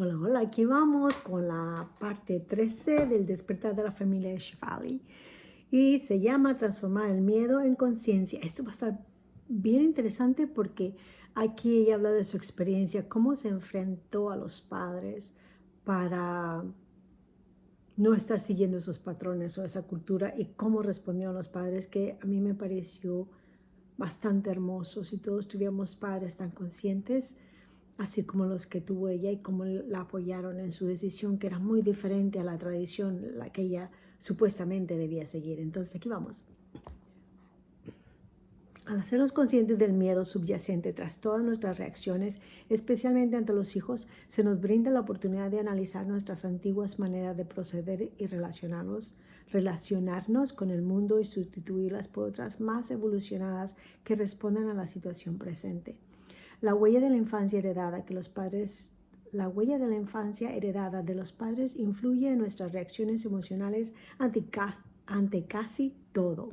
Hola, hola, aquí vamos con la parte 13 del despertar de la familia de Shefali y se llama transformar el miedo en conciencia. Esto va a estar bien interesante porque aquí ella habla de su experiencia, cómo se enfrentó a los padres para no estar siguiendo esos patrones o esa cultura y cómo respondieron los padres, que a mí me pareció bastante hermoso. Si todos tuviéramos padres tan conscientes, así como los que tuvo ella, y cómo la apoyaron en su decisión, que era muy diferente a la tradición, la que ella supuestamente debía seguir. Entonces aquí vamos. Al hacernos conscientes del miedo subyacente tras todas nuestras reacciones, especialmente ante los hijos, se nos brinda la oportunidad de analizar nuestras antiguas maneras de proceder y relacionarnos con el mundo y sustituirlas por otras más evolucionadas que respondan a la situación presente. La huella de la infancia heredada de los padres influye en nuestras reacciones emocionales ante casi todo.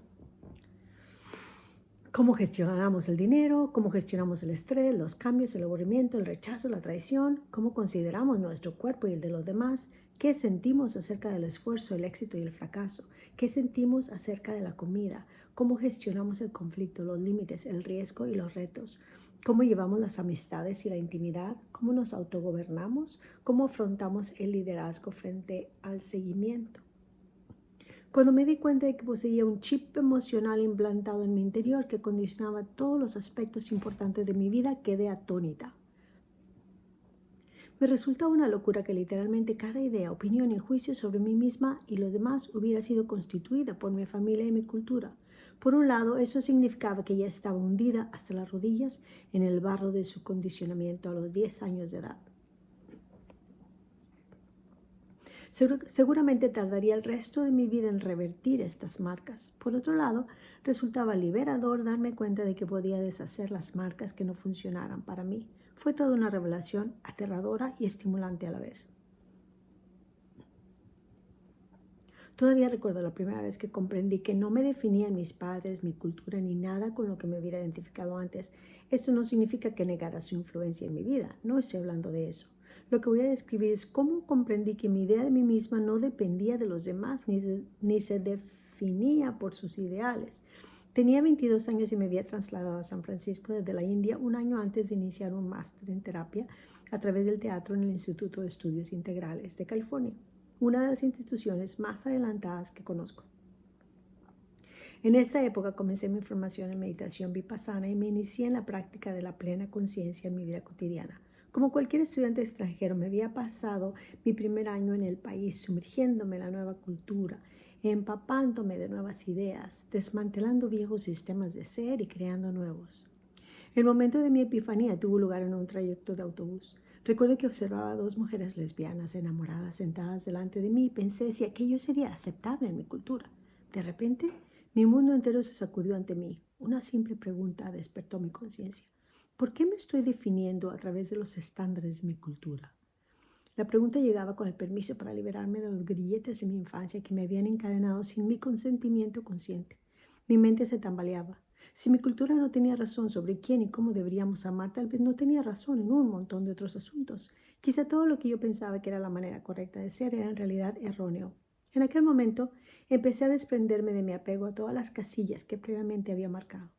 Cómo gestionamos el dinero, cómo gestionamos el estrés, los cambios, el aburrimiento, el rechazo, la traición, cómo consideramos nuestro cuerpo y el de los demás, qué sentimos acerca del esfuerzo, el éxito y el fracaso, qué sentimos acerca de la comida, cómo gestionamos el conflicto, los límites, el riesgo y los retos, cómo llevamos las amistades y la intimidad, cómo nos autogobernamos, cómo afrontamos el liderazgo frente al seguimiento. Cuando me di cuenta de que poseía un chip emocional implantado en mi interior que condicionaba todos los aspectos importantes de mi vida, quedé atónita. Me resultaba una locura que literalmente cada idea, opinión y juicio sobre mí misma y los demás hubiera sido constituida por mi familia y mi cultura. Por un lado, eso significaba que ya estaba hundida hasta las rodillas en el barro de su condicionamiento a los 10 años de edad. Seguramente tardaría el resto de mi vida en revertir estas marcas. Por otro lado, resultaba liberador darme cuenta de que podía deshacer las marcas que no funcionaran para mí. Fue toda una revelación aterradora y estimulante a la vez. Todavía recuerdo la primera vez que comprendí que no me definían mis padres, mi cultura ni nada con lo que me hubiera identificado antes. Esto no significa que negara su influencia en mi vida, no estoy hablando de eso. Lo que voy a describir es cómo comprendí que mi idea de mí misma no dependía de los demás ni se definía por sus ideales. Tenía 22 años y me había trasladado a San Francisco desde la India un año antes de iniciar un máster en terapia a través del teatro en el Instituto de Estudios Integrales de California, una de las instituciones más adelantadas que conozco. En esta época comencé mi formación en meditación vipassana y me inicié en la práctica de la plena conciencia en mi vida cotidiana. Como cualquier estudiante extranjero, me había pasado mi primer año en el país, sumergiéndome en la nueva cultura, empapándome de nuevas ideas, desmantelando viejos sistemas de ser y creando nuevos. El momento de mi epifanía tuvo lugar en un trayecto de autobús. Recuerdo que observaba a dos mujeres lesbianas enamoradas sentadas delante de mí y pensé si aquello sería aceptable en mi cultura. De repente, mi mundo entero se sacudió ante mí. Una simple pregunta despertó mi conciencia. ¿Por qué me estoy definiendo a través de los estándares de mi cultura? La pregunta llegaba con el permiso para liberarme de los grilletes de mi infancia que me habían encadenado sin mi consentimiento consciente. Mi mente se tambaleaba. Si mi cultura no tenía razón sobre quién y cómo deberíamos amar, tal vez no tenía razón en un montón de otros asuntos. Quizá todo lo que yo pensaba que era la manera correcta de ser era en realidad erróneo. En aquel momento empecé a desprenderme de mi apego a todas las casillas que previamente había marcado.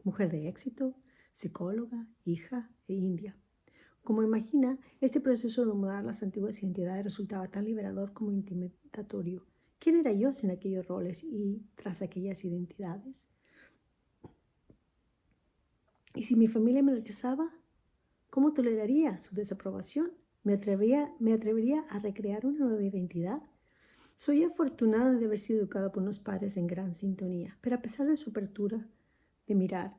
Mujer de éxito, psicóloga, hija e india. Como imagina, este proceso de mudar las antiguas identidades resultaba tan liberador como intimidatorio. ¿Quién era yo sin aquellos roles y tras aquellas identidades? ¿Y si mi familia me rechazaba? ¿Cómo toleraría su desaprobación? ¿Me atrevería a recrear una nueva identidad? Soy afortunada de haber sido educada por unos padres en gran sintonía, pero a pesar de su apertura de mirar,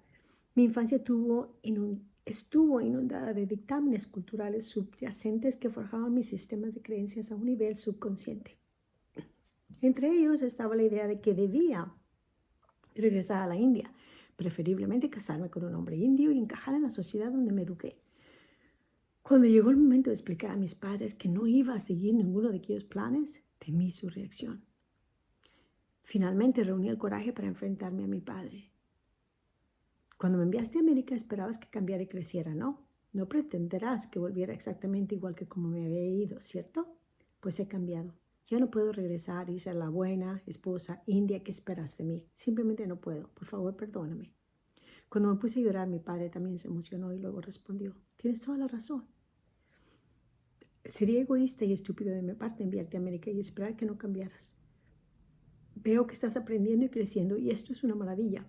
mi infancia estuvo inundada de dictámenes culturales subyacentes que forjaban mis sistemas de creencias a un nivel subconsciente. Entre ellos estaba la idea de que debía regresar a la India, preferiblemente casarme con un hombre indio y encajar en la sociedad donde me eduqué. Cuando llegó el momento de explicar a mis padres que no iba a seguir ninguno de aquellos planes, temí su reacción. Finalmente reuní el coraje para enfrentarme a mi padre. Cuando me enviaste a América esperabas que cambiara y creciera, ¿no? No pretenderás que volviera exactamente igual que como me había ido, ¿cierto? Pues he cambiado. Yo no puedo regresar y ser la buena esposa india que esperas de mí. Simplemente no puedo. Por favor, perdóname. Cuando me puse a llorar, mi padre también se emocionó y luego respondió, tienes toda la razón. Sería egoísta y estúpido de mi parte enviarte a América y esperar que no cambiaras. Veo que estás aprendiendo y creciendo y esto es una maravilla.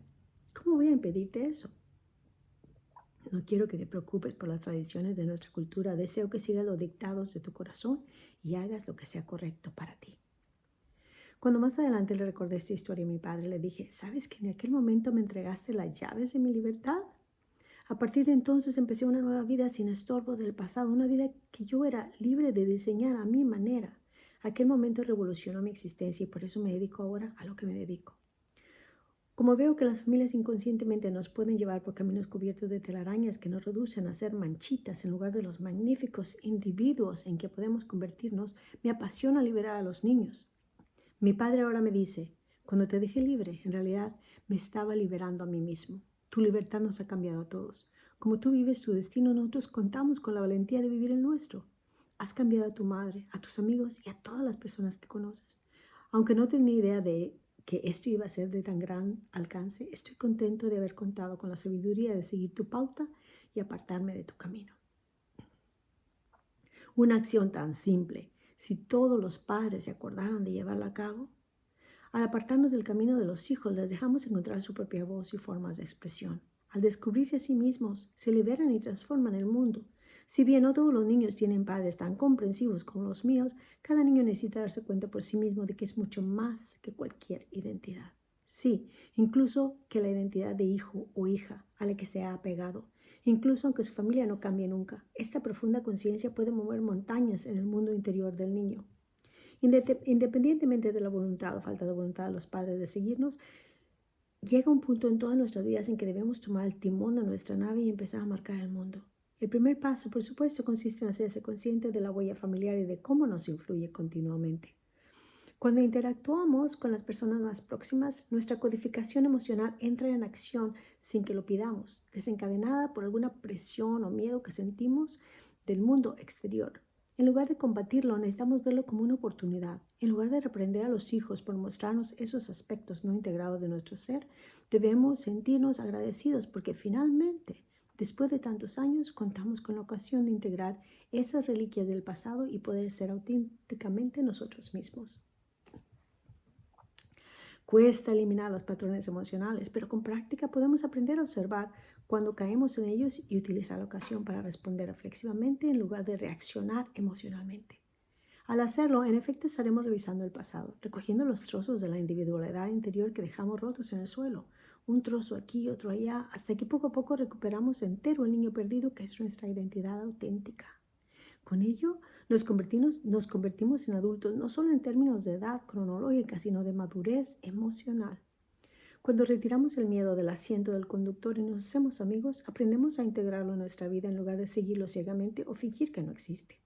¿Cómo voy a impedirte eso? No quiero que te preocupes por las tradiciones de nuestra cultura. Deseo que sigas los dictados de tu corazón y hagas lo que sea correcto para ti. Cuando más adelante le recordé esta historia a mi padre, le dije, ¿sabes que en aquel momento me entregaste las llaves de mi libertad? A partir de entonces empecé una nueva vida sin estorbo del pasado, una vida que yo era libre de diseñar a mi manera. Aquel momento revolucionó mi existencia y por eso me dedico ahora a lo que me dedico. Como veo que las familias inconscientemente nos pueden llevar por caminos cubiertos de telarañas que nos reducen a ser manchitas en lugar de los magníficos individuos en que podemos convertirnos, me apasiona liberar a los niños. Mi padre ahora me dice, cuando te dejé libre, en realidad me estaba liberando a mí mismo. Tu libertad nos ha cambiado a todos. Como tú vives tu destino, nosotros contamos con la valentía de vivir el nuestro. Has cambiado a tu madre, a tus amigos y a todas las personas que conoces. Aunque no tenía idea de que esto iba a ser de tan gran alcance, estoy contento de haber contado con la sabiduría de seguir tu pauta y apartarme de tu camino. Una acción tan simple, si todos los padres se acordaran de llevarla a cabo. Al apartarnos del camino de los hijos, les dejamos encontrar su propia voz y formas de expresión. Al descubrirse a sí mismos, se liberan y transforman el mundo. Si bien no todos los niños tienen padres tan comprensivos como los míos, cada niño necesita darse cuenta por sí mismo de que es mucho más que cualquier identidad. Sí, incluso que la identidad de hijo o hija a la que se ha apegado. Incluso aunque su familia no cambie nunca, esta profunda conciencia puede mover montañas en el mundo interior del niño. Independientemente de la voluntad o falta de voluntad de los padres de seguirnos, llega un punto en todas nuestras vidas en que debemos tomar el timón de nuestra nave y empezar a marcar el mundo. El primer paso, por supuesto, consiste en hacerse consciente de la huella familiar y de cómo nos influye continuamente. Cuando interactuamos con las personas más próximas, nuestra codificación emocional entra en acción sin que lo pidamos, desencadenada por alguna presión o miedo que sentimos del mundo exterior. En lugar de combatirlo, necesitamos verlo como una oportunidad. En lugar de reprender a los hijos por mostrarnos esos aspectos no integrados de nuestro ser, debemos sentirnos agradecidos porque finalmente, después de tantos años, contamos con la ocasión de integrar esas reliquias del pasado y poder ser auténticamente nosotros mismos. Cuesta eliminar los patrones emocionales, pero con práctica podemos aprender a observar cuando caemos en ellos y utilizar la ocasión para responder reflexivamente en lugar de reaccionar emocionalmente. Al hacerlo, en efecto, estaremos revisando el pasado, recogiendo los trozos de la individualidad interior que dejamos rotos en el suelo, un trozo aquí, otro allá, hasta que poco a poco recuperamos entero el niño perdido que es nuestra identidad auténtica. Con ello, nos convertimos en adultos no solo en términos de edad cronológica, sino de madurez emocional. Cuando retiramos el miedo del asiento del conductor y nos hacemos amigos, aprendemos a integrarlo en nuestra vida en lugar de seguirlo ciegamente o fingir que no existe.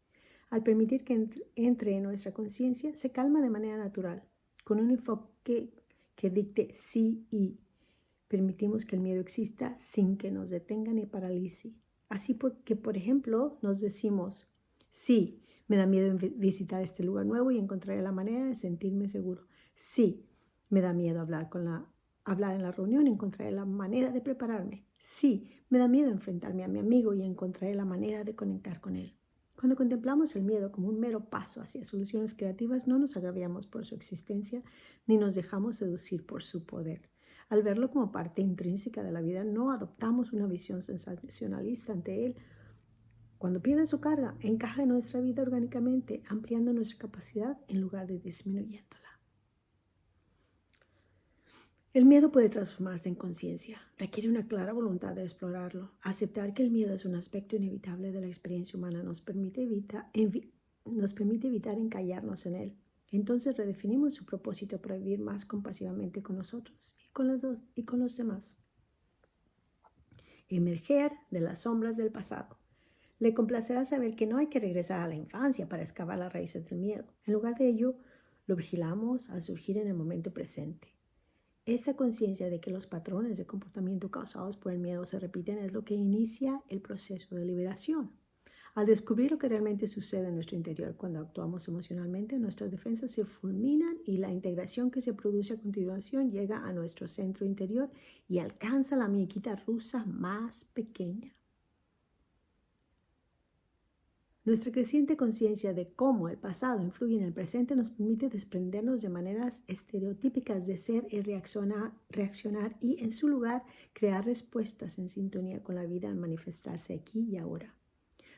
Al permitir que entre en nuestra conciencia, se calma de manera natural, con un enfoque que dicte sí y permitimos que el miedo exista sin que nos detenga ni paralice. Así que, por ejemplo, nos decimos, sí, me da miedo visitar este lugar nuevo y encontraré la manera de sentirme seguro. Sí, me da miedo hablar en la reunión y encontraré la manera de prepararme. Sí, me da miedo enfrentarme a mi amigo y encontraré la manera de conectar con él. Cuando contemplamos el miedo como un mero paso hacia soluciones creativas, no nos agraviamos por su existencia ni nos dejamos seducir por su poder. Al verlo como parte intrínseca de la vida, no adoptamos una visión sensacionalista ante él. Cuando pierde su carga, encaja en nuestra vida orgánicamente, ampliando nuestra capacidad en lugar de disminuyéndola. El miedo puede transformarse en conciencia. Requiere una clara voluntad de explorarlo. Aceptar que el miedo es un aspecto inevitable de la experiencia humana nos permite evitar encallarnos en él. Entonces redefinimos su propósito para vivir más compasivamente con nosotros y con los demás. Emerger de las sombras del pasado. Le complacerá saber que no hay que regresar a la infancia para excavar las raíces del miedo. En lugar de ello, lo vigilamos al surgir en el momento presente. Esta conciencia de que los patrones de comportamiento causados por el miedo se repiten es lo que inicia el proceso de liberación. Al descubrir lo que realmente sucede en nuestro interior cuando actuamos emocionalmente, nuestras defensas se fulminan y la integración que se produce a continuación llega a nuestro centro interior y alcanza la muñequita rusa más pequeña. Nuestra creciente conciencia de cómo el pasado influye en el presente nos permite desprendernos de maneras estereotípicas de ser y reaccionar y, en su lugar, crear respuestas en sintonía con la vida al manifestarse aquí y ahora.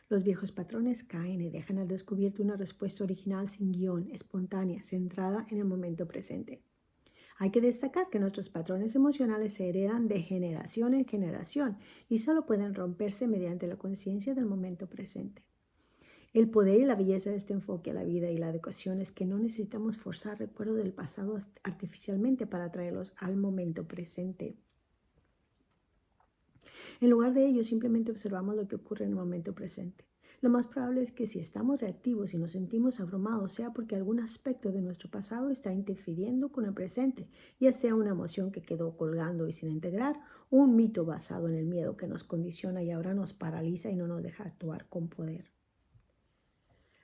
Los viejos patrones caen y dejan al descubierto una respuesta original sin guión, espontánea, centrada en el momento presente. Hay que destacar que nuestros patrones emocionales se heredan de generación en generación y solo pueden romperse mediante la conciencia del momento presente. El poder y la belleza de este enfoque a la vida y la educación es que no necesitamos forzar recuerdos del pasado artificialmente para traerlos al momento presente. En lugar de ello, simplemente observamos lo que ocurre en el momento presente. Lo más probable es que si estamos reactivos y nos sentimos abrumados, sea porque algún aspecto de nuestro pasado está interfiriendo con el presente, ya sea una emoción que quedó colgando y sin integrar, o un mito basado en el miedo que nos condiciona y ahora nos paraliza y no nos deja actuar con poder.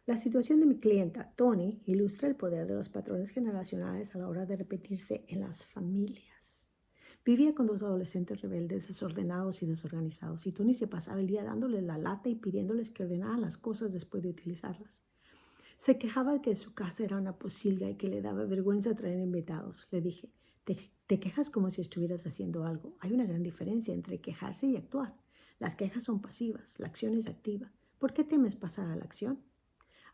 La situación de mi clienta, Tony, ilustra el poder de los patrones generacionales a la hora de repetirse en las familias. Vivía con dos adolescentes rebeldes, desordenados y desorganizados, y Tony se pasaba el día dándoles la lata y pidiéndoles que ordenaran las cosas después de utilizarlas. Se quejaba de que su casa era una posilga y que le daba vergüenza traer invitados. Le dije, te quejas como si estuvieras haciendo algo. Hay una gran diferencia entre quejarse y actuar. Las quejas son pasivas, la acción es activa. ¿Por qué temes pasar a la acción?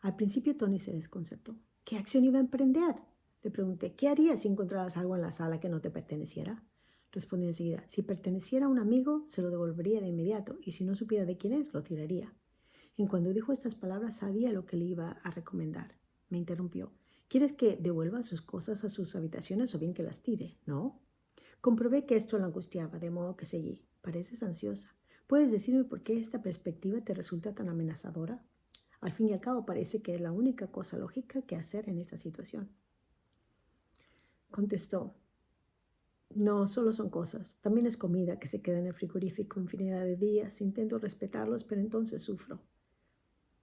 Al principio Tony se desconcertó. ¿Qué acción iba a emprender? Le pregunté, ¿qué harías si encontraras algo en la sala que no te perteneciera? Respondió enseguida, si perteneciera a un amigo, se lo devolvería de inmediato, y si no supiera de quién es, lo tiraría. En cuando dijo estas palabras, sabía lo que le iba a recomendar. Me interrumpió. ¿Quieres que devuelva sus cosas a sus habitaciones o bien que las tire? ¿No? Comprobé que esto la angustiaba, de modo que seguí. Pareces ansiosa. ¿Puedes decirme por qué esta perspectiva te resulta tan amenazadora? Al fin y al cabo parece que es la única cosa lógica que hacer en esta situación. Contestó, no solo son cosas, también es comida que se queda en el frigorífico infinidad de días. Intento respetarlos, pero entonces sufro.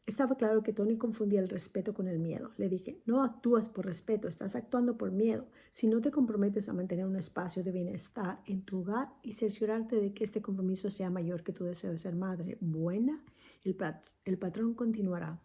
Estaba claro que Tony confundía el respeto con el miedo. Le dije, no actúas por respeto, estás actuando por miedo. Si no te comprometes a mantener un espacio de bienestar en tu hogar y cerciorarte de que este compromiso sea mayor que tu deseo de ser madre buena, el patrón continuará.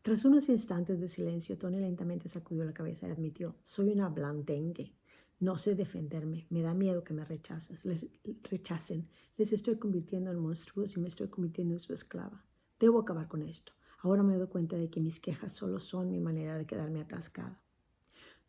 Tras unos instantes de silencio, Tony lentamente sacudió la cabeza y admitió, soy una blandengue. No sé defenderme. Me da miedo que me rechacen. Les estoy convirtiendo en monstruos y me estoy convirtiendo en su esclava. Debo acabar con esto. Ahora me doy cuenta de que mis quejas solo son mi manera de quedarme atascada.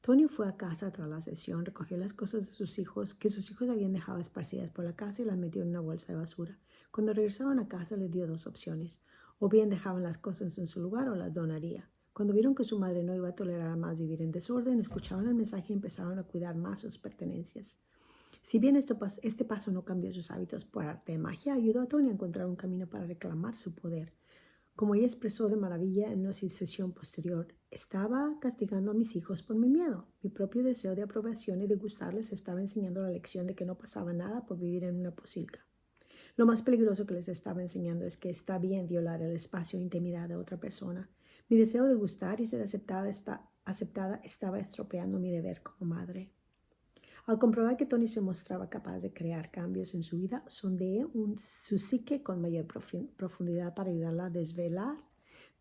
Tony fue a casa tras la sesión, recogió las cosas de sus hijos, que sus hijos habían dejado esparcidas por la casa y las metió en una bolsa de basura. Cuando regresaban a casa les dio dos opciones. O bien dejaban las cosas en su lugar o las donaría. Cuando vieron que su madre no iba a tolerar más vivir en desorden, escucharon el mensaje y empezaron a cuidar más sus pertenencias. Si bien este paso no cambió sus hábitos por arte de magia, ayudó a Tony a encontrar un camino para reclamar su poder. Como ella expresó de maravilla en una sesión posterior, estaba castigando a mis hijos por mi miedo. Mi propio deseo de aprobación y de gustarles estaba enseñando la lección de que no pasaba nada por vivir en una posilga. Lo más peligroso que les estaba enseñando es que está bien violar el espacio e intimidad de otra persona. Mi deseo de gustar y ser aceptada estaba estropeando mi deber como madre. Al comprobar que Tony se mostraba capaz de crear cambios en su vida, sondeé su psique con mayor profundidad para ayudarla a desvelar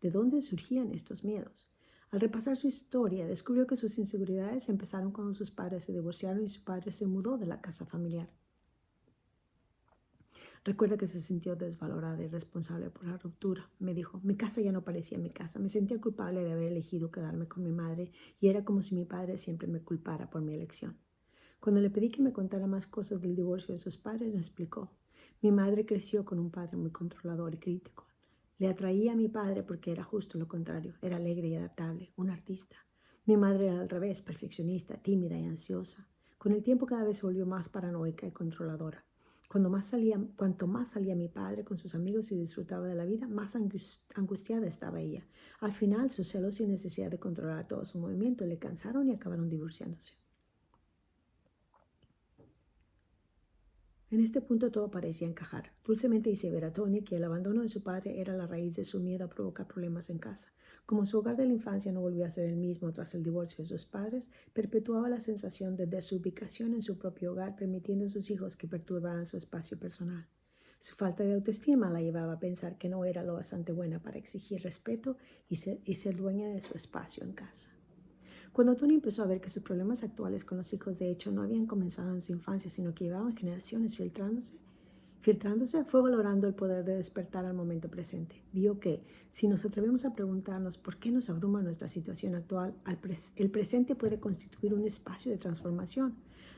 de dónde surgían estos miedos. Al repasar su historia, descubrió que sus inseguridades empezaron cuando sus padres se divorciaron y su padre se mudó de la casa familiar. Recuerda que se sintió desvalorada y responsable por la ruptura. Me dijo, mi casa ya no parecía mi casa. Me sentía culpable de haber elegido quedarme con mi madre y era como si mi padre siempre me culpara por mi elección. Cuando le pedí que me contara más cosas del divorcio de sus padres, me explicó. Mi madre creció con un padre muy controlador y crítico. Le atraía a mi padre porque era justo lo contrario. Era alegre y adaptable, un artista. Mi madre era al revés, perfeccionista, tímida y ansiosa. Con el tiempo cada vez se volvió más paranoica y controladora. Cuanto más salía mi padre con sus amigos y disfrutaba de la vida, más angustiada estaba ella. Al final, sus celos y necesidad de controlar todo su movimiento le cansaron y acabaron divorciándose. En este punto todo parecía encajar. Dulcemente hice ver a Tony que el abandono de su padre era la raíz de su miedo a provocar problemas en casa. Como su hogar de la infancia no volvió a ser el mismo tras el divorcio de sus padres, perpetuaba la sensación de desubicación en su propio hogar, permitiendo a sus hijos que perturbaran su espacio personal. Su falta de autoestima la llevaba a pensar que no era lo bastante buena para exigir respeto y ser dueña de su espacio en casa. Cuando Tony empezó a ver que sus problemas actuales con los hijos de hecho no habían comenzado en su infancia, sino que llevaban generaciones filtrándose, fue valorando el poder de despertar al momento presente. Vio que si nos atrevemos a preguntarnos por qué nos abruma nuestra situación actual, el presente puede constituir un espacio de transformación.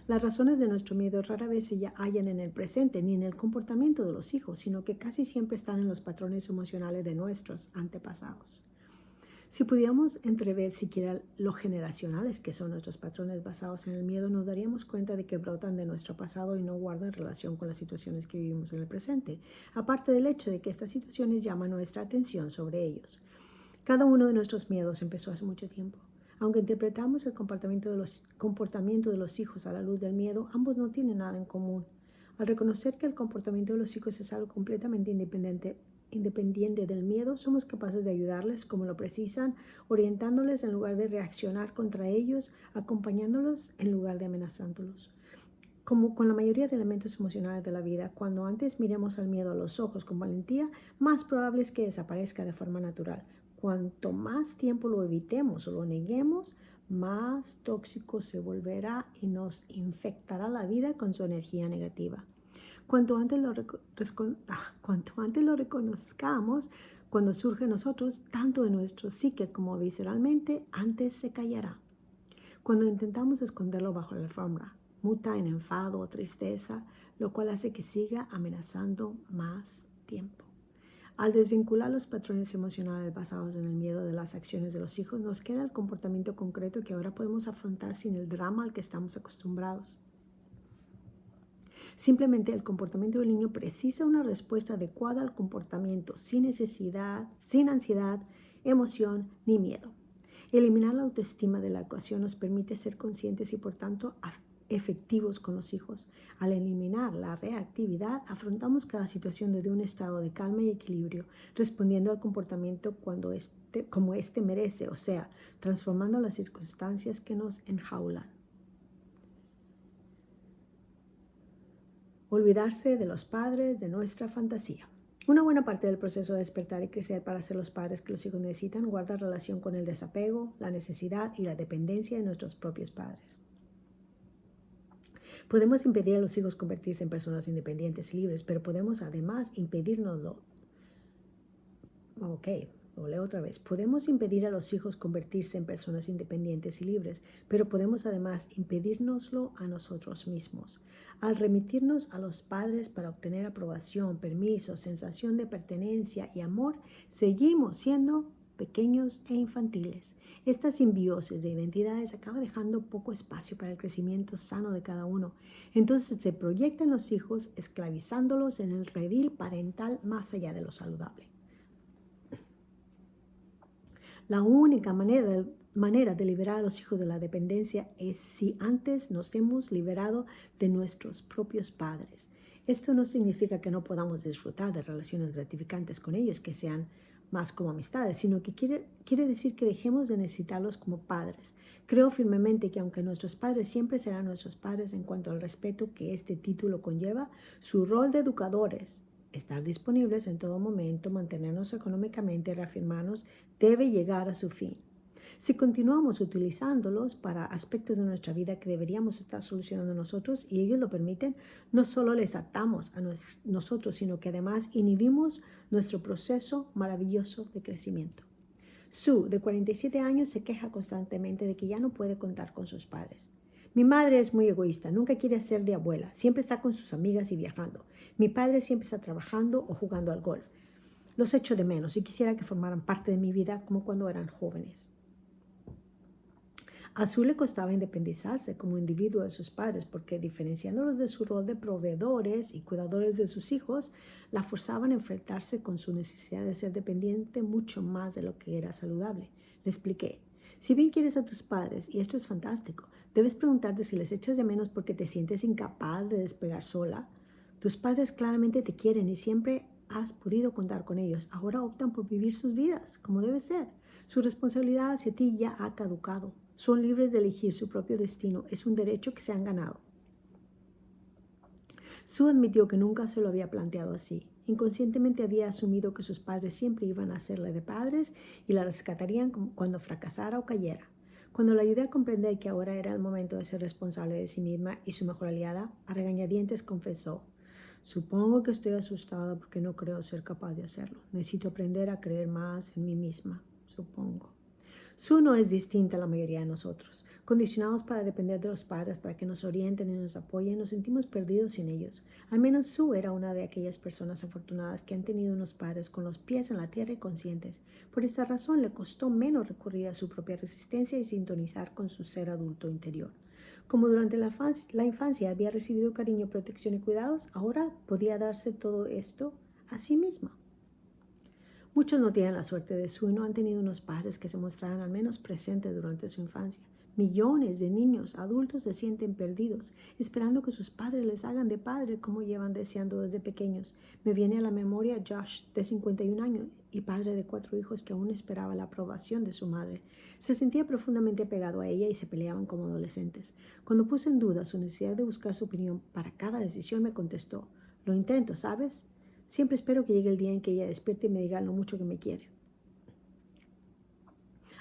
Las razones de nuestro miedo rara vez se hallan en el presente ni en el comportamiento de los hijos, sino que casi siempre están en los patrones emocionales de nuestros antepasados. Si pudiéramos entrever siquiera lo generacionales que son nuestros patrones basados en el miedo, nos daríamos cuenta de que brotan de nuestro pasado y no guardan relación con las situaciones que vivimos en el presente, aparte del hecho de que estas situaciones llaman nuestra atención sobre ellos. Cada uno de nuestros miedos empezó hace mucho tiempo. Aunque interpretamos el comportamiento de los hijos a la luz del miedo, ambos no tienen nada en común. Al reconocer que el comportamiento de los hijos es algo completamente independiente del miedo, somos capaces de ayudarles como lo precisan, orientándoles en lugar de reaccionar contra ellos, acompañándolos en lugar de amenazándolos. Como con la mayoría de elementos emocionales de la vida, cuando antes miremos al miedo a los ojos con valentía, más probable es que desaparezca de forma natural. Cuanto más tiempo lo evitemos o lo neguemos, más tóxico se volverá y nos infectará la vida con su energía negativa. Cuanto antes lo reconozcamos, cuando surge en nosotros, tanto en nuestro psique como visceralmente, antes se callará. Cuando intentamos esconderlo bajo la alfombra, muta en enfado o tristeza, lo cual hace que siga amenazando más tiempo. Al desvincular los patrones emocionales basados en el miedo de las acciones de los hijos, nos queda el comportamiento concreto que ahora podemos afrontar sin el drama al que estamos acostumbrados. Simplemente el comportamiento del niño precisa una respuesta adecuada al comportamiento, sin ansiedad, emoción ni miedo. Eliminar la autoestima de la ecuación nos permite ser conscientes y por tanto efectivos con los hijos. Al eliminar la reactividad, afrontamos cada situación desde un estado de calma y equilibrio, respondiendo al comportamiento como éste merece, o sea, transformando las circunstancias que nos enjaulan. Olvidarse de los padres de nuestra fantasía. Una buena parte del proceso de despertar y crecer para ser los padres que los hijos necesitan guarda relación con el desapego, la necesidad y la dependencia de nuestros propios padres. Podemos impedir a los hijos convertirse en personas independientes y libres, pero podemos además impedirnoslo. Lo leo otra vez. Podemos impedir a los hijos convertirse en personas independientes y libres, pero podemos además impedírnoslo a nosotros mismos. Al remitirnos a los padres para obtener aprobación, permiso, sensación de pertenencia y amor, seguimos siendo pequeños e infantiles. Esta simbiosis de identidades acaba dejando poco espacio para el crecimiento sano de cada uno. Entonces se proyectan los hijos, esclavizándolos en el redil parental más allá de lo saludable. La única manera de liberar a los hijos de la dependencia es si antes nos hemos liberado de nuestros propios padres. Esto no significa que no podamos disfrutar de relaciones gratificantes con ellos, que sean más como amistades, sino que quiere decir que dejemos de necesitarlos como padres. Creo firmemente que aunque nuestros padres siempre serán nuestros padres en cuanto al respeto que este título conlleva, su rol de educadores, estar disponibles en todo momento, mantenernos económicamente, reafirmarnos, debe llegar a su fin. Si continuamos utilizándolos para aspectos de nuestra vida que deberíamos estar solucionando nosotros y ellos lo permiten, no solo les atamos a nosotros, sino que además inhibimos nuestro proceso maravilloso de crecimiento. Sue, de 47 años, se queja constantemente de que ya no puede contar con sus padres. Mi madre es muy egoísta, nunca quiere ser de abuela, siempre está con sus amigas y viajando. Mi padre siempre está trabajando o jugando al golf. Los echo de menos y quisiera que formaran parte de mi vida como cuando eran jóvenes. A Sue le costaba independizarse como individuo de sus padres porque, diferenciándolos de su rol de proveedores y cuidadores de sus hijos, la forzaban a enfrentarse con su necesidad de ser dependiente mucho más de lo que era saludable. Le expliqué: si bien quieres a tus padres, y esto es fantástico, debes preguntarte si les echas de menos porque te sientes incapaz de despegar sola. Tus padres claramente te quieren y siempre has podido contar con ellos. Ahora optan por vivir sus vidas como debe ser. Su responsabilidad hacia ti ya ha caducado. Son libres de elegir su propio destino. Es un derecho que se han ganado. Sue admitió que nunca se lo había planteado así. Inconscientemente había asumido que sus padres siempre iban a hacerle de padres y la rescatarían cuando fracasara o cayera. Cuando la ayudé a comprender que ahora era el momento de ser responsable de sí misma y su mejor aliada, a regañadientes confesó: supongo que estoy asustada porque no creo ser capaz de hacerlo. Necesito aprender a creer más en mí misma, supongo. Sue no es distinta a la mayoría de nosotros. Condicionados para depender de los padres para que nos orienten y nos apoyen, nos sentimos perdidos sin ellos. Al menos Sue era una de aquellas personas afortunadas que han tenido unos padres con los pies en la tierra y conscientes. Por esta razón le costó menos recurrir a su propia resistencia y sintonizar con su ser adulto interior. Como durante la infancia había recibido cariño, protección y cuidados, ahora podía darse todo esto a sí misma. Muchos no tienen la suerte de Sue y no han tenido unos padres que se mostraran al menos presentes durante su infancia. Millones de niños adultos se sienten perdidos, esperando que sus padres les hagan de padre como llevan deseando desde pequeños. Me viene a la memoria Josh, de 51 años y padre de 4 hijos que aún esperaba la aprobación de su madre. Se sentía profundamente apegado a ella y se peleaban como adolescentes. Cuando puse en duda su necesidad de buscar su opinión para cada decisión, me contestó: lo intento, ¿sabes? Siempre espero que llegue el día en que ella despierte y me diga lo mucho que me quiere.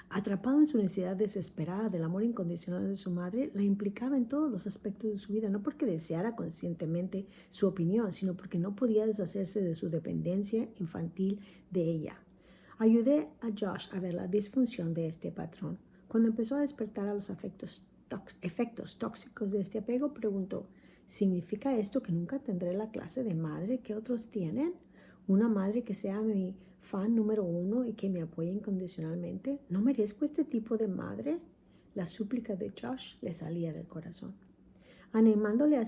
Atrapado en su necesidad desesperada del amor incondicional de su madre, la implicaba en todos los aspectos de su vida, no porque deseara conscientemente su opinión, sino porque no podía deshacerse de su dependencia infantil de ella. Ayudé a Josh a ver la disfunción de este patrón. Cuando empezó a despertar a los efectos tóxicos de este apego, preguntó: ¿significa esto que nunca tendré la clase de madre que otros tienen? ¿Una madre que sea mi fan número 1 y que me apoye incondicionalmente? ¿No merezco este tipo de madre? La súplica de Josh le salía del corazón. Animándole a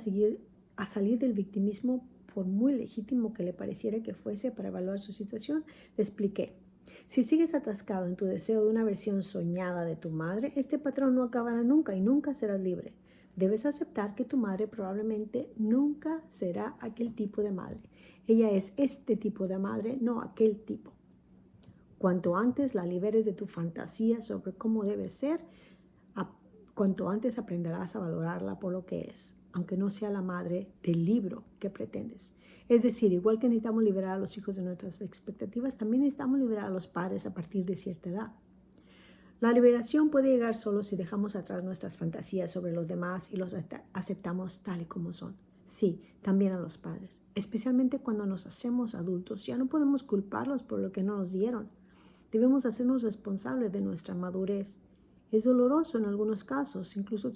salir del victimismo, por muy legítimo que le pareciera que fuese para evaluar su situación, le expliqué: si sigues atascado en tu deseo de una versión soñada de tu madre, este patrón no acabará nunca y nunca serás libre. Debes aceptar que tu madre probablemente nunca será aquel tipo de madre. Ella es este tipo de madre, no aquel tipo. Cuanto antes la liberes de tu fantasía sobre cómo debe ser, cuanto antes aprenderás a valorarla por lo que es, aunque no sea la madre del libro que pretendes. Es decir, igual que necesitamos liberar a los hijos de nuestras expectativas, también necesitamos liberar a los padres a partir de cierta edad. La liberación puede llegar solo si dejamos atrás nuestras fantasías sobre los demás y los aceptamos tal y como son. Sí, también a los padres, especialmente cuando nos hacemos adultos. Ya no podemos culparlos por lo que no nos dieron. Debemos hacernos responsables de nuestra madurez. Es doloroso en algunos casos, incluso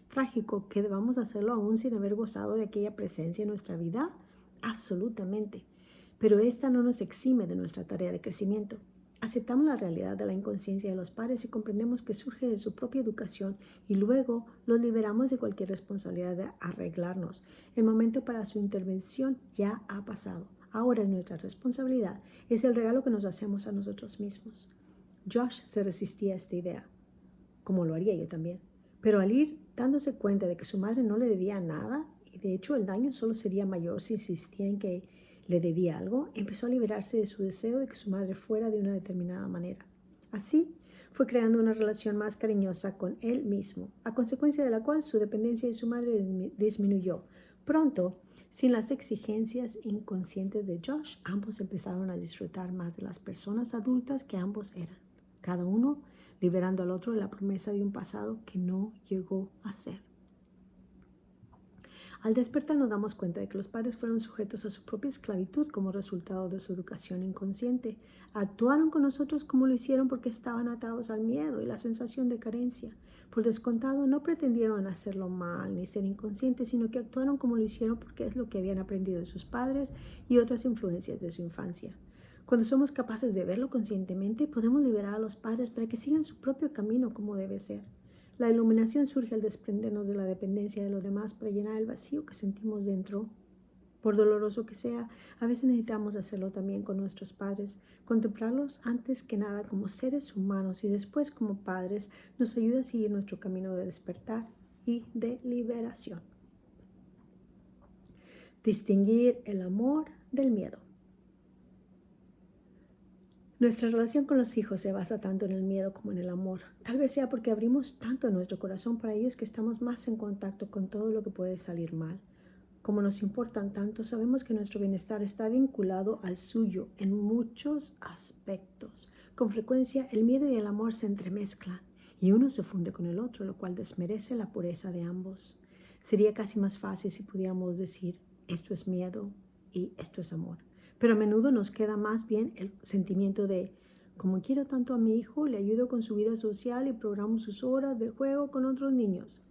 trágico, que debamos hacerlo aún sin haber gozado de aquella presencia en nuestra vida. Absolutamente. Pero esta no nos exime de nuestra tarea de crecimiento. Aceptamos la realidad de la inconsciencia de los padres y comprendemos que surge de su propia educación y luego los liberamos de cualquier responsabilidad de arreglarnos. El momento para su intervención ya ha pasado. Ahora nuestra responsabilidad es el regalo que nos hacemos a nosotros mismos. Josh se resistía a esta idea, como lo haría yo también. Pero al ir dándose cuenta de que su madre no le debía nada, y de hecho el daño solo sería mayor si insistía en que le debía algo, empezó a liberarse de su deseo de que su madre fuera de una determinada manera. Así, fue creando una relación más cariñosa con él mismo, a consecuencia de la cual su dependencia de su madre disminuyó. Pronto, sin las exigencias inconscientes de Josh, ambos empezaron a disfrutar más de las personas adultas que ambos eran, cada uno liberando al otro de la promesa de un pasado que no llegó a ser. Al despertar nos damos cuenta de que los padres fueron sujetos a su propia esclavitud como resultado de su educación inconsciente. Actuaron con nosotros como lo hicieron porque estaban atados al miedo y la sensación de carencia. Por descontado, no pretendieron hacerlo mal ni ser inconscientes, sino que actuaron como lo hicieron porque es lo que habían aprendido de sus padres y otras influencias de su infancia. Cuando somos capaces de verlo conscientemente, podemos liberar a los padres para que sigan su propio camino como debe ser. La iluminación surge al desprendernos de la dependencia de los demás para llenar el vacío que sentimos dentro. Por doloroso que sea, a veces necesitamos hacerlo también con nuestros padres. Contemplarlos antes que nada como seres humanos y después como padres nos ayuda a seguir nuestro camino de despertar y de liberación. Distinguir el amor del miedo. Nuestra relación con los hijos se basa tanto en el miedo como en el amor. Tal vez sea porque abrimos tanto nuestro corazón para ellos que estamos más en contacto con todo lo que puede salir mal. Como nos importan tanto, sabemos que nuestro bienestar está vinculado al suyo en muchos aspectos. Con frecuencia, el miedo y el amor se entremezclan y uno se funde con el otro, lo cual desmerece la pureza de ambos. Sería casi más fácil si pudiéramos decir, esto es miedo y esto es amor. Pero a menudo nos queda más bien el sentimiento de, como quiero tanto a mi hijo, le ayudo con su vida social y programo sus horas de juego con otros niños.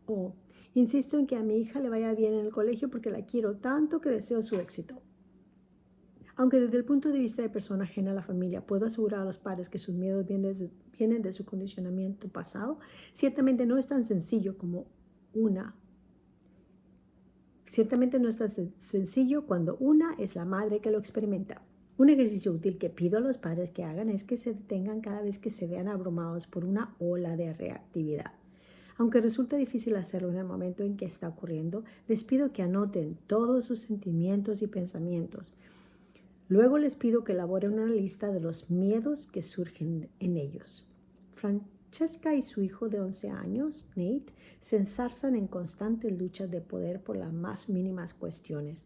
O, insisto en que a mi hija le vaya bien en el colegio porque la quiero tanto que deseo su éxito. Aunque desde el punto de vista de persona ajena a la familia puedo asegurar a los padres que sus miedos vienen de su condicionamiento pasado, ciertamente no es tan sencillo cuando una es la madre que lo experimenta. Un ejercicio útil que pido a los padres que hagan es que se detengan cada vez que se vean abrumados por una ola de reactividad. Aunque resulta difícil hacerlo en el momento en que está ocurriendo, les pido que anoten todos sus sentimientos y pensamientos. Luego les pido que elaboren una lista de los miedos que surgen en ellos. Francesca y su hijo de 11 años, Nate, se enzarzan en constantes luchas de poder por las más mínimas cuestiones.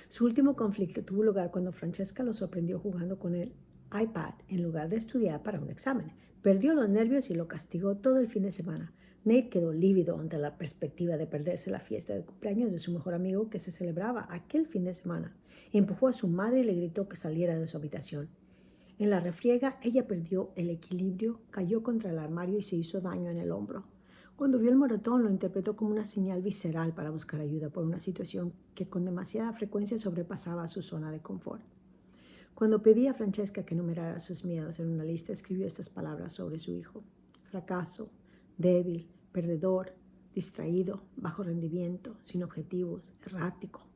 Su último conflicto tuvo lugar cuando Francesca lo sorprendió jugando con el iPad en lugar de estudiar para un examen. Perdió los nervios y lo castigó todo el fin de semana. Nate quedó lívido ante la perspectiva de perderse la fiesta de cumpleaños de su mejor amigo que se celebraba aquel fin de semana. Empujó a su madre y le gritó que saliera de su habitación. En la refriega, ella perdió el equilibrio, cayó contra el armario y se hizo daño en el hombro. Cuando vio el moretón, lo interpretó como una señal visceral para buscar ayuda por una situación que con demasiada frecuencia sobrepasaba su zona de confort. Cuando pedí a Francesca que enumerara sus miedos en una lista, escribió estas palabras sobre su hijo: fracaso, débil, perdedor, distraído, bajo rendimiento, sin objetivos, errático.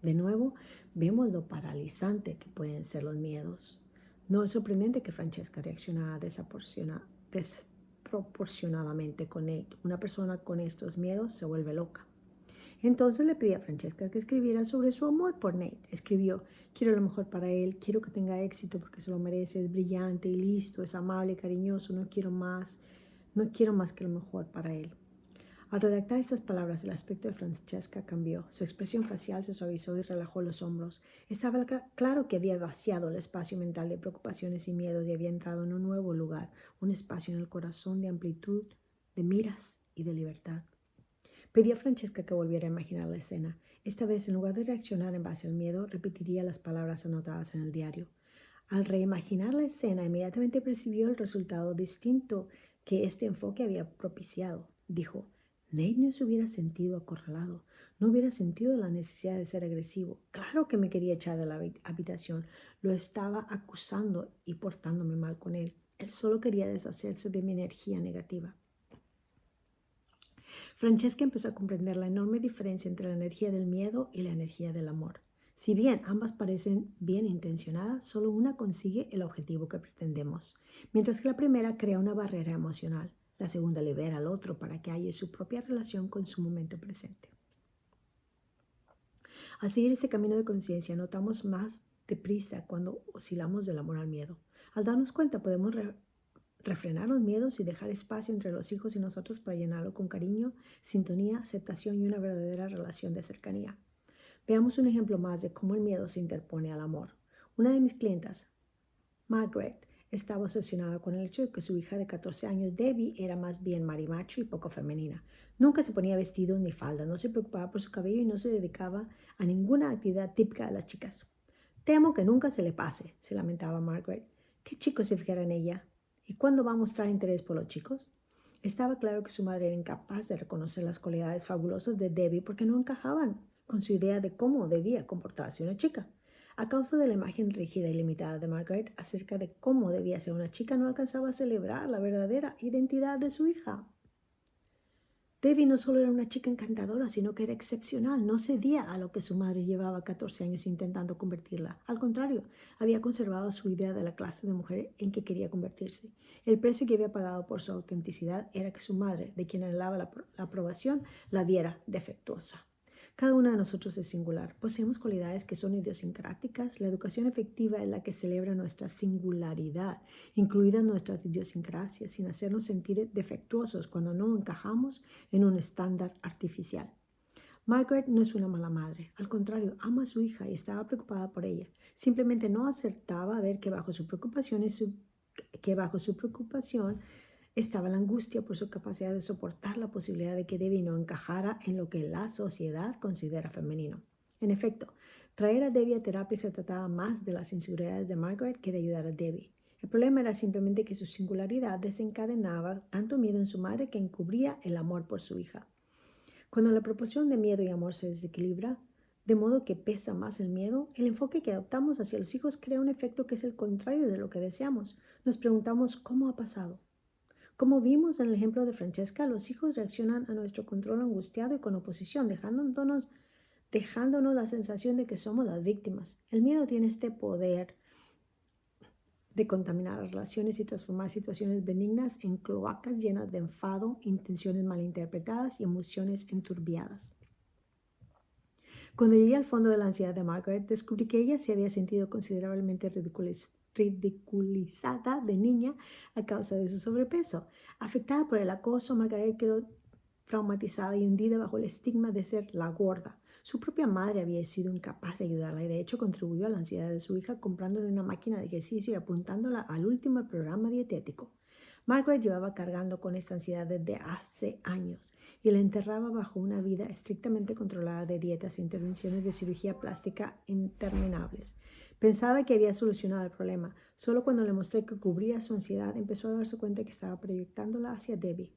De nuevo, vemos lo paralizante que pueden ser los miedos. No es sorprendente que Francesca reaccionara desproporcionadamente con Nate. Una persona con estos miedos se vuelve loca. Entonces le pedí a Francesca que escribiera sobre su amor por Nate. Escribió: quiero lo mejor para él, quiero que tenga éxito porque se lo merece, es brillante y listo, es amable y cariñoso, no quiero más que lo mejor para él. Al redactar estas palabras, el aspecto de Francesca cambió. Su expresión facial se suavizó y relajó los hombros. Estaba claro que había vaciado el espacio mental de preocupaciones y miedos y había entrado en un nuevo lugar, un espacio en el corazón de amplitud, de miras y de libertad. Pedí a Francesca que volviera a imaginar la escena. Esta vez, en lugar de reaccionar en base al miedo, repetiría las palabras anotadas en el diario. Al reimaginar la escena, inmediatamente percibió el resultado distinto que este enfoque había propiciado. Dijo: Nate no se hubiera sentido acorralado, no hubiera sentido la necesidad de ser agresivo. Claro que me quería echar de la habitación, lo estaba acusando y portándome mal con él. Él solo quería deshacerse de mi energía negativa. Francesca empezó a comprender la enorme diferencia entre la energía del miedo y la energía del amor. Si bien ambas parecen bien intencionadas, solo una consigue el objetivo que pretendemos, mientras que la primera crea una barrera emocional. La segunda libera al otro para que halle su propia relación con su momento presente. Al seguir este camino de conciencia, notamos más deprisa cuando oscilamos del amor al miedo. Al darnos cuenta, podemos refrenar los miedos y dejar espacio entre los hijos y nosotros para llenarlo con cariño, sintonía, aceptación y una verdadera relación de cercanía. Veamos un ejemplo más de cómo el miedo se interpone al amor. Una de mis clientas, Margaret, estaba obsesionada con el hecho de que su hija de 14 años, Debbie, era más bien marimacho y poco femenina. Nunca se ponía vestidos ni faldas, no se preocupaba por su cabello y no se dedicaba a ninguna actividad típica de las chicas. Temo que nunca se le pase, se lamentaba Margaret. ¿Qué chico se fijará en ella? ¿Y cuándo va a mostrar interés por los chicos? Estaba claro que su madre era incapaz de reconocer las cualidades fabulosas de Debbie porque no encajaban con su idea de cómo debía comportarse una chica. A causa de la imagen rígida y limitada de Margaret acerca de cómo debía ser una chica, no alcanzaba a celebrar la verdadera identidad de su hija. Debbie no solo era una chica encantadora, sino que era excepcional. No cedía a lo que su madre llevaba 14 años intentando convertirla. Al contrario, había conservado su idea de la clase de mujer en que quería convertirse. El precio que había pagado por su autenticidad era que su madre, de quien anhelaba la aprobación, la viera defectuosa. Cada uno de nosotros es singular. Poseemos cualidades que son idiosincráticas. La educación efectiva es la que celebra nuestra singularidad, incluidas nuestras idiosincrasias, sin hacernos sentir defectuosos cuando no encajamos en un estándar artificial. Margaret no es una mala madre. Al contrario, ama a su hija y estaba preocupada por ella. Simplemente no acertaba a ver que bajo su preocupación estaba la angustia por su capacidad de soportar la posibilidad de que Debbie no encajara en lo que la sociedad considera femenino. En efecto, traer a Debbie a terapia se trataba más de las inseguridades de Margaret que de ayudar a Debbie. El problema era simplemente que su singularidad desencadenaba tanto miedo en su madre que encubría el amor por su hija. Cuando la proporción de miedo y amor se desequilibra, de modo que pesa más el miedo, el enfoque que adoptamos hacia los hijos crea un efecto que es el contrario de lo que deseamos. Nos preguntamos cómo ha pasado. Como vimos en el ejemplo de Francesca, los hijos reaccionan a nuestro control angustiado y con oposición, dejándonos la sensación de que somos las víctimas. El miedo tiene este poder de contaminar las relaciones y transformar situaciones benignas en cloacas llenas de enfado, intenciones malinterpretadas y emociones enturbiadas. Cuando llegué al fondo de la ansiedad de Margaret, descubrí que ella se había sentido considerablemente ridiculizada de niña a causa de su sobrepeso. Afectada por el acoso, Margaret quedó traumatizada y hundida bajo el estigma de ser la gorda. Su propia madre había sido incapaz de ayudarla y de hecho contribuyó a la ansiedad de su hija comprándole una máquina de ejercicio y apuntándola al último programa dietético. Margaret llevaba cargando con esta ansiedad desde hace años y la enterraba bajo una vida estrictamente controlada de dietas e intervenciones de cirugía plástica interminables. Pensaba que había solucionado el problema. Solo cuando le mostré que cubría su ansiedad, empezó a darse cuenta que estaba proyectándola hacia Debbie.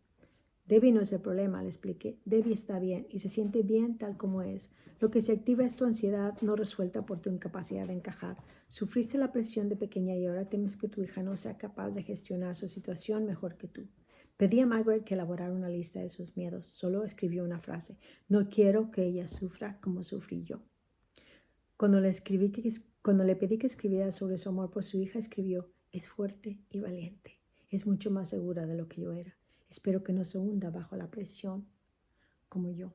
Debbie no es el problema, le expliqué. Debbie está bien y se siente bien tal como es. Lo que se activa es tu ansiedad no resuelta por tu incapacidad de encajar. Sufriste la presión de pequeña y ahora temes que tu hija no sea capaz de gestionar su situación mejor que tú. Pedí a Margaret que elaborara una lista de sus miedos. Solo escribió una frase. No quiero que ella sufra como sufrí yo. Cuando le pedí que escribiera sobre su amor por su hija, escribió, es fuerte y valiente. Es mucho más segura de lo que yo era. Espero que no se hunda bajo la presión como yo.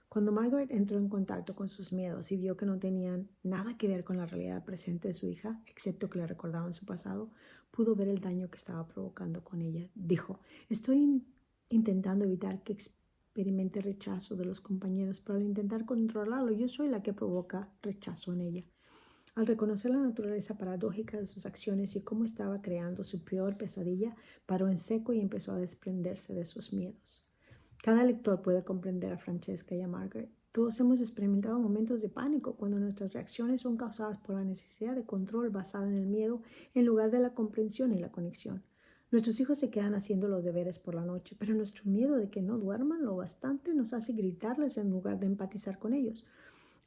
Cuando Margaret entró en contacto con sus miedos y vio que no tenían nada que ver con la realidad presente de su hija, excepto que le recordaban su pasado, pudo ver el daño que estaba provocando con ella. Dijo, estoy intentando evitar que experimente rechazo de los compañeros, pero al intentar controlarlo, yo soy la que provoca rechazo en ella. Al reconocer la naturaleza paradójica de sus acciones y cómo estaba creando su peor pesadilla, paró en seco y empezó a desprenderse de sus miedos. Cada lector puede comprender a Francesca y a Margaret. Todos hemos experimentado momentos de pánico cuando nuestras reacciones son causadas por la necesidad de control basada en el miedo en lugar de la comprensión y la conexión. Nuestros hijos se quedan haciendo los deberes por la noche, pero nuestro miedo de que no duerman lo bastante nos hace gritarles en lugar de empatizar con ellos.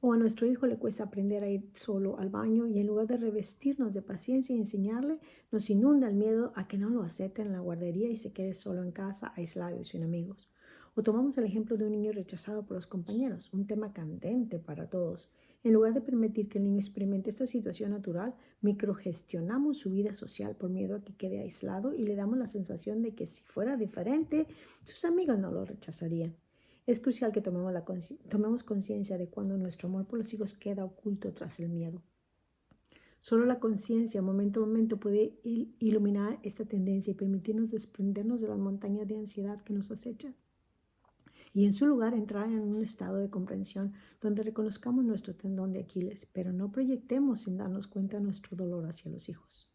O a nuestro hijo le cuesta aprender a ir solo al baño y en lugar de revestirnos de paciencia y enseñarle, nos inunda el miedo a que no lo acepten en la guardería y se quede solo en casa, aislado y sin amigos. O tomamos el ejemplo de un niño rechazado por los compañeros, un tema candente para todos. En lugar de permitir que el niño experimente esta situación natural, microgestionamos su vida social por miedo a que quede aislado y le damos la sensación de que si fuera diferente, sus amigos no lo rechazarían. Es crucial que tomemos conciencia de cuando nuestro amor por los hijos queda oculto tras el miedo. Solo la conciencia, momento a momento, puede iluminar esta tendencia y permitirnos desprendernos de las montañas de ansiedad que nos acechan. Y en su lugar entrar en un estado de comprensión donde reconozcamos nuestro tendón de Aquiles, pero no proyectemos sin darnos cuenta nuestro dolor hacia los hijos.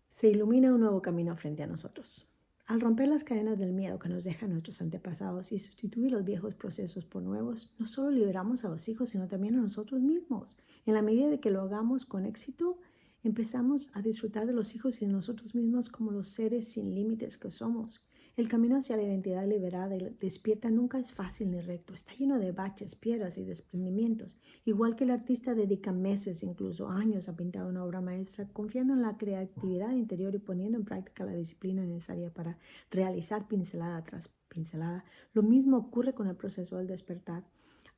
Se ilumina un nuevo camino frente a nosotros. Al romper las cadenas del miedo que nos dejan nuestros antepasados y sustituir los viejos procesos por nuevos, no solo liberamos a los hijos, sino también a nosotros mismos. En la medida de que lo hagamos con éxito, empezamos a disfrutar de los hijos y de nosotros mismos como los seres sin límites que somos. El camino hacia la identidad liberada y despierta nunca es fácil ni recto. Está lleno de baches, piedras y desprendimientos. Igual que el artista dedica meses, incluso años, a pintar una obra maestra, confiando en la creatividad interior y poniendo en práctica la disciplina necesaria para realizar pincelada tras pincelada. Lo mismo ocurre con el proceso del despertar.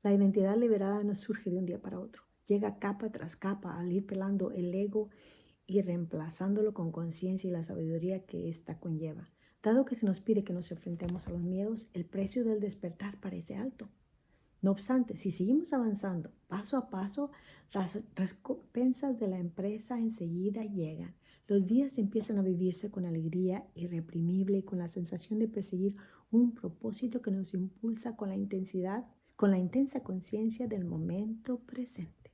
La identidad liberada no surge de un día para otro. Llega capa tras capa al ir pelando el ego y reemplazándolo con conciencia y la sabiduría que ésta conlleva. Dado que se nos pide que nos enfrentemos a los miedos, el precio del despertar parece alto. No obstante, si seguimos avanzando paso a paso, las recompensas de la empresa enseguida llegan. Los días empiezan a vivirse con alegría irreprimible y con la sensación de perseguir un propósito que nos impulsa con la intensa conciencia del momento presente.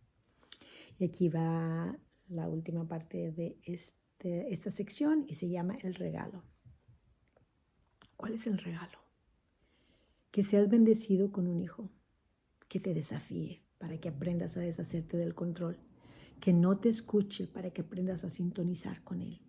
Y aquí va la última parte de esta sección y se llama el regalo. ¿Cuál es el regalo? Que seas bendecido con un hijo que te desafíe para que aprendas a deshacerte del control, que no te escuche para que aprendas a sintonizar con él,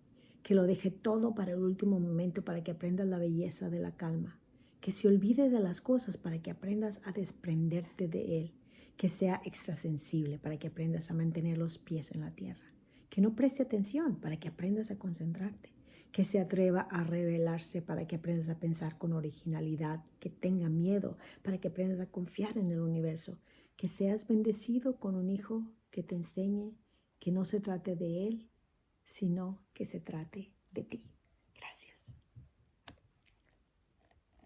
que lo deje todo para el último momento para que aprendas la belleza de la calma, que se olvide de las cosas para que aprendas a desprenderte de él, que sea extrasensible para que aprendas a mantener los pies en la tierra, que no preste atención para que aprendas a concentrarte, que se atreva a revelarse para que aprendas a pensar con originalidad, que tenga miedo para que aprendas a confiar en el universo, que seas bendecido con un hijo que te enseñe que no se trate de él, sino que se trate de ti.